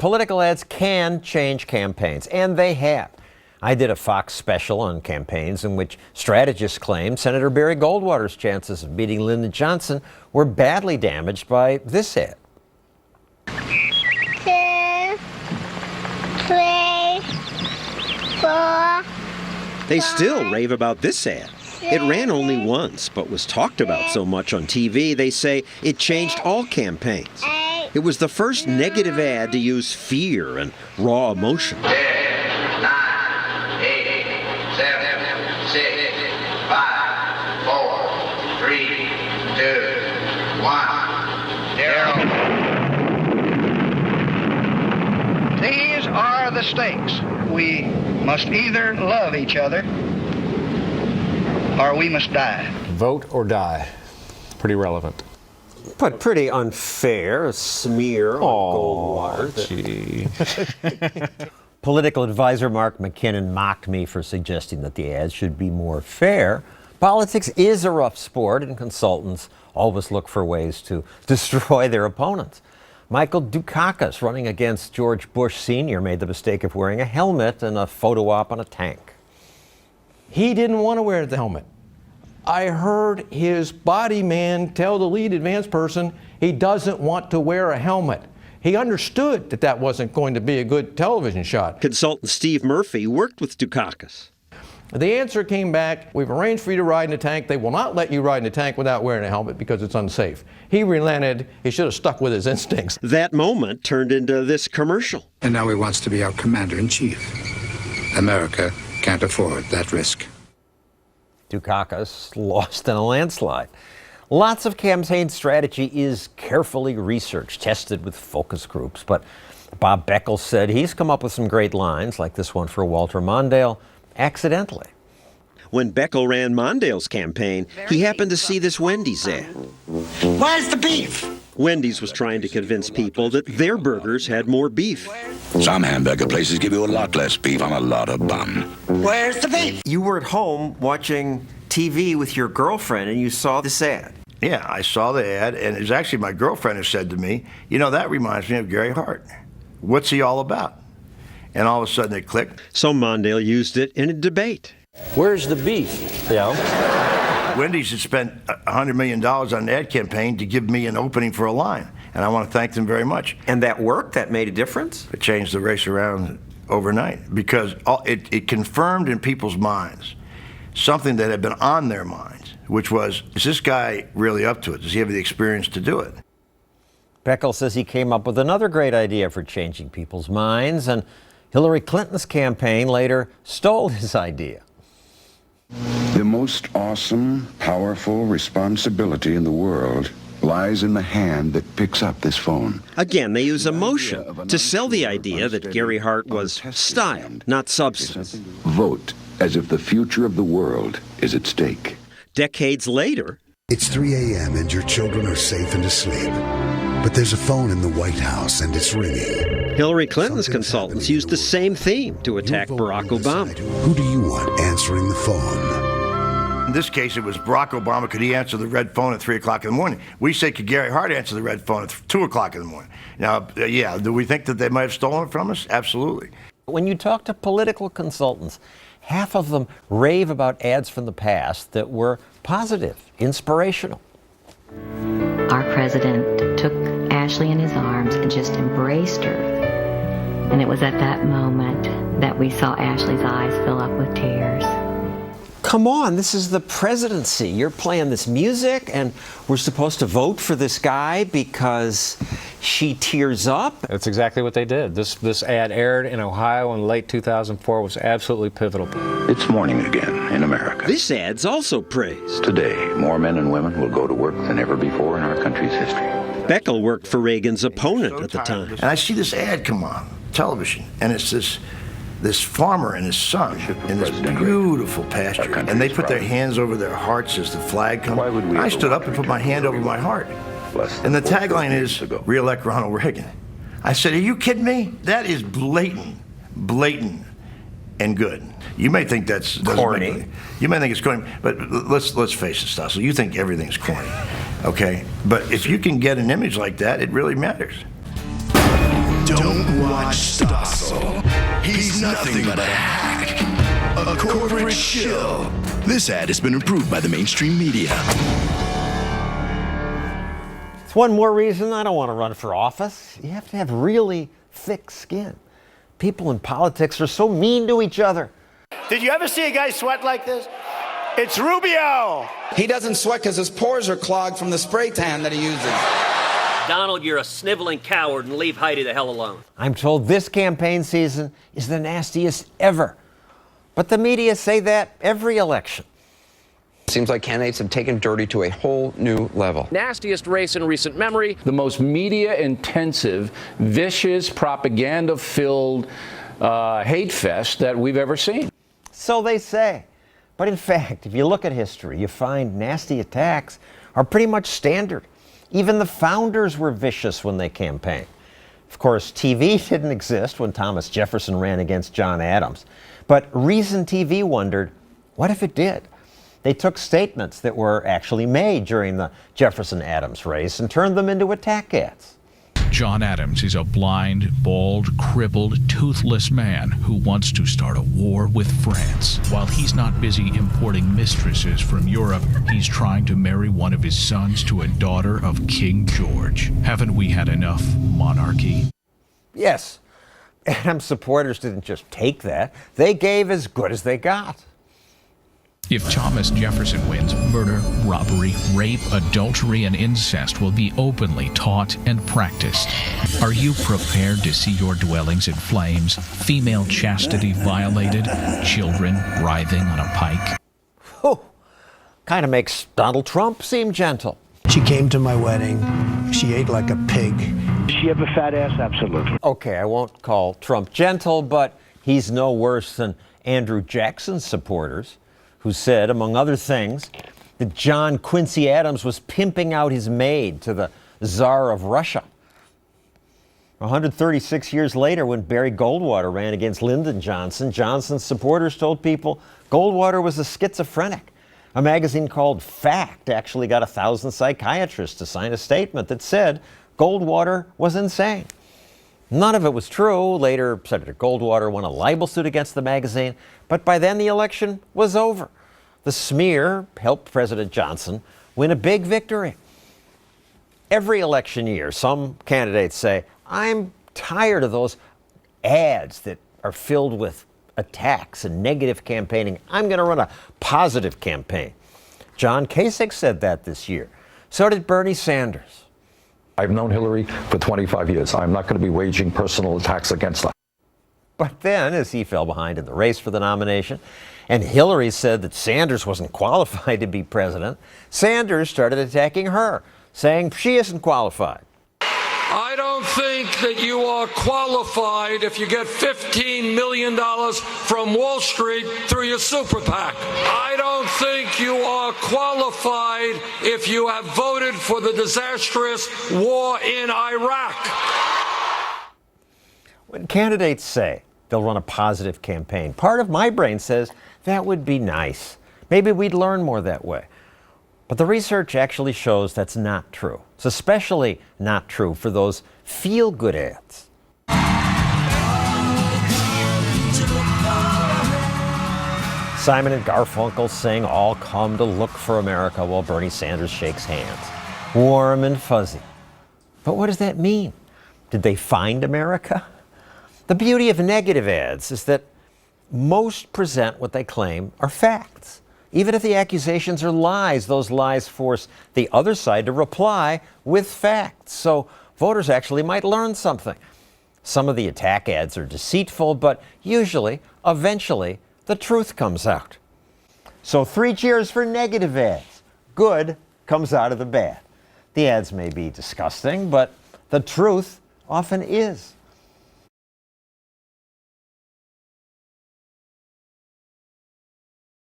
Political ads can change campaigns, and they have. I did a Fox special on campaigns in which strategists claimed Senator Barry Goldwater's chances of beating Lyndon Johnson were badly damaged by this ad. 2, 3, 4. They still rave about this ad. It ran only once, but was talked about so much on TV, they say it changed all campaigns. It was the first negative ad to use fear and raw emotion. 10, 9, 8, 7, 6, 5, 4, 3, 2, 1, 0. These are the stakes. We must either love each other or we must die. Vote or die. Pretty relevant. But pretty unfair, a smear on Goldwater. Gee. Political advisor Mark McKinnon mocked me for suggesting that the ads should be more fair. Politics is a rough sport, and consultants always look for ways to destroy their opponents. Michael Dukakis, running against George Bush Sr., made the mistake of wearing a helmet in a photo op on a tank. He didn't want to wear the helmet. I heard his body man tell the lead advance person he doesn't want to wear a helmet. He understood that that wasn't going to be a good television shot. Consultant Steve Murphy worked with Dukakis. The answer came back, we've arranged for you to ride in a tank. They will not let you ride in a tank without wearing a helmet because it's unsafe. He relented. He should have stuck with his instincts. That moment turned into this commercial. And now he wants to be our commander-in-chief. America can't afford that risk. Dukakis lost in a landslide. Lots of campaign strategy is carefully researched, tested with focus groups, but Bob Beckel said he's come up with some great lines, like this one for Walter Mondale, accidentally. When Beckel ran Mondale's campaign, he happened to see this Wendy's ad. Where's the beef? Wendy's was trying to convince people that their burgers had more beef. Some hamburger places give you a lot less beef on a lot of bun. Where's the beef? You were at home watching TV with your girlfriend and you saw this ad. Yeah, I saw the ad, and it was actually my girlfriend who said to me, you know, that reminds me of Gary Hart. What's he all about? And all of a sudden it clicked. So Mondale used it in a debate. Where's the beef? Yeah. Wendy's had spent $100 million on an ad campaign to give me an opening for a line, and I want to thank them very much. And that worked? That made a difference? It changed the race around overnight because it confirmed in people's minds something that had been on their minds, which was, is this guy really up to it? Does he have the experience to do it? Beckel says he came up with another great idea for changing people's minds, and Hillary Clinton's campaign later stole his idea. The most awesome, powerful responsibility in the world lies in the hand that picks up this phone. Again, they use emotion to sell the idea that Gary Hart was style, not substance. Vote as if the future of the world is at stake. Decades later, it's 3 a.m. and your children are safe and asleep. But there's a phone in the White House and it's ringing. Hillary Clinton's consultants used the same theme to attack Barack Obama. Who do you want answering the phone? In this case, it was Barack Obama. Could he answer the red phone at 3 o'clock in the morning? We say, could Gary Hart answer the red phone at 2 o'clock in the morning? Now, yeah, do we think that they might have stolen it from us? Absolutely. When you talk to political consultants, half of them rave about ads from the past that were positive, inspirational. Our president took Ashley in his arms and just embraced her. And it was at that moment that we saw Ashley's eyes fill up with tears. Come on, this is the presidency. You're playing this music, and we're supposed to vote for this guy because she tears up? That's exactly what they did. This ad aired in Ohio in late 2004, was absolutely pivotal. It's morning again in America. This ad's also praised. Today, more men and women will go to work than ever before in our country's history. Beckel worked for Reagan's opponent at the time. And I see this ad come on television, and it's this farmer and his son in this beautiful pasture, and they put their hands over their hearts as the flag comes. I stood up and put my hand over my heart. And the tagline is, re-elect Ronald Reagan. I said, are you kidding me? That is blatant, and good. You may think that's corny. You may think it's corny, but let's face it, Stossel. You think everything's corny, okay? But if you can get an image like that, it really matters. Don't watch Stossel. He's nothing but a hack, a corporate shill. This ad has been approved by the mainstream media. It's one more reason I don't want to run for office. You have to have really thick skin. People in politics are so mean to each other. Did you ever see a guy sweat like this? It's Rubio. He doesn't sweat because his pores are clogged from the spray tan that he uses. Donald, you're a sniveling coward, and leave Heidi the hell alone. I'm told this campaign season is the nastiest ever. But the media say that every election. Seems like candidates have taken dirty to a whole new level. Nastiest race in recent memory. The most media-intensive, vicious, propaganda-filled hate fest that we've ever seen. So they say. But in fact, if you look at history, you find nasty attacks are pretty much standard. Even the founders were vicious when they campaigned. Of course, TV didn't exist when Thomas Jefferson ran against John Adams. But Reason TV wondered, what if it did? They took statements that were actually made during the Jefferson-Adams race and turned them into attack ads. John Adams is a blind, bald, crippled, toothless man who wants to start a war with France. While he's not busy importing mistresses from Europe, he's trying to marry one of his sons to a daughter of King George. Haven't we had enough monarchy? Yes. Adams supporters didn't just take that. They gave as good as they got. If Thomas Jefferson wins, murder, robbery, rape, adultery, and incest will be openly taught and practiced. Are you prepared to see your dwellings in flames, female chastity violated, children writhing on a pike? Oh, kind of makes Donald Trump seem gentle. She came to my wedding. She ate like a pig. Does she have a fat ass? Absolutely. Okay, I won't call Trump gentle, but he's no worse than Andrew Jackson's supporters, who said, among other things, that John Quincy Adams was pimping out his maid to the Tsar of Russia. 136 years later, when Barry Goldwater ran against Lyndon Johnson, Johnson's supporters told people Goldwater was a schizophrenic. A magazine called Fact actually got 1,000 psychiatrists to sign a statement that said Goldwater was insane. None of it was true. Later, Senator Goldwater won a libel suit against the magazine, but by then the election was over. The smear helped President Johnson win a big victory. Every election year, some candidates say, I'm tired of those ads that are filled with attacks and negative campaigning. I'm going to run a positive campaign. John Kasich said that this year. So did Bernie Sanders. I've known Hillary for 25 years. I'm not going to be waging personal attacks against her. But then, as he fell behind in the race for the nomination, and Hillary said that Sanders wasn't qualified to be president, Sanders started attacking her, saying she isn't qualified. I don't think that you are qualified if you get $15 million from Wall Street through your super PAC. I don't think you are qualified if you have voted for the disastrous war in Iraq. When candidates say they'll run a positive campaign, part of my brain says that would be nice. Maybe we'd learn more that way. But the research actually shows that's not true. It's especially not true for those feel-good ads. Simon and Garfunkel sing All Come to Look for America while Bernie Sanders shakes hands. Warm and fuzzy. But what does that mean? Did they find America? The beauty of negative ads is that most present what they claim are facts. Even if the accusations are lies, those lies force the other side to reply with facts. So voters actually might learn something. Some of the attack ads are deceitful, but usually, eventually, the truth comes out. So 3 cheers for negative ads. Good comes out of the bad. The ads may be disgusting, but the truth often is.